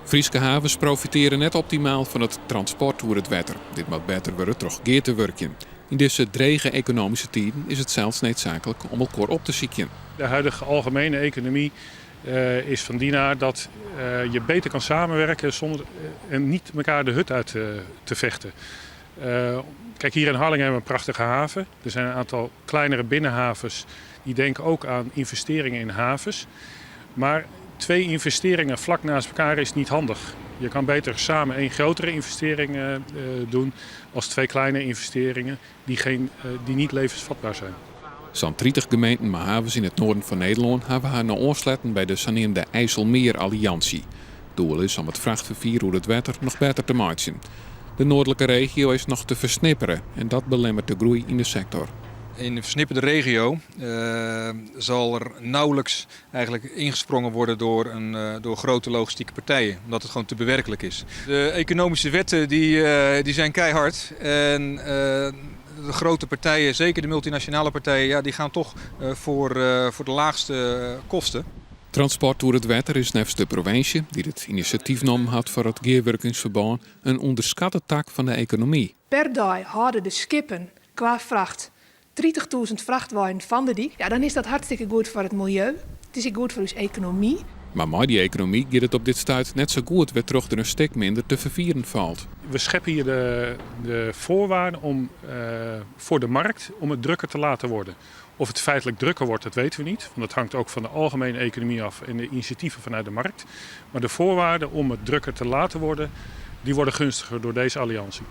Frieske havens profiteren net optimaal van het transport door het water. Dit moet beter worden door geer te werken. In deze drege economische tijden is het zelfs noodzakelijk om elkaar op te zieken. De huidige algemene economie is van die aard dat je beter kan samenwerken zonder en niet elkaar de hut uit te vechten. Kijk, hier in Harlingen hebben we een prachtige haven. Er zijn een aantal kleinere binnenhavens die denken ook aan investeringen in havens. Maar 2 investeringen vlak naast elkaar is niet handig. Je kan beter samen 1 grotere investering doen als 2 kleine investeringen die niet levensvatbaar zijn. Zo'n 30 gemeenten met havens in het noorden van Nederland hebben haar naar aansluiten bij de saneerde IJsselmeer Alliantie. Doel is om het vrachtvervoer door het water nog beter te maken. De noordelijke regio is nog te versnipperen en dat belemmert de groei in de sector. In de versnipperde regio zal er nauwelijks eigenlijk ingesprongen worden door grote logistieke partijen, omdat het gewoon te bewerkelijk is. De economische wetten die zijn keihard en de grote partijen, zeker de multinationale partijen, ja, die gaan toch voor de laagste kosten. Transport door het water is nevens de provincie, die het initiatief nam had voor het geerwerkingsverband, een onderschatte tak van de economie. Per dag houden de skippen qua vracht 30.000 vrachtwagen van de dik. Ja, dan is dat hartstikke goed voor het milieu. Het is ook goed voor onze economie. Maar met die economie gaat het op dit stuit net zo goed weer terug er een stuk minder te vervieren valt. We scheppen hier de voorwaarden voor de markt om het drukker te laten worden. Of het feitelijk drukker wordt, dat weten we niet. Want dat hangt ook van de algemene economie af en de initiatieven vanuit de markt. Maar de voorwaarden om het drukker te laten worden, die worden gunstiger door deze alliantie.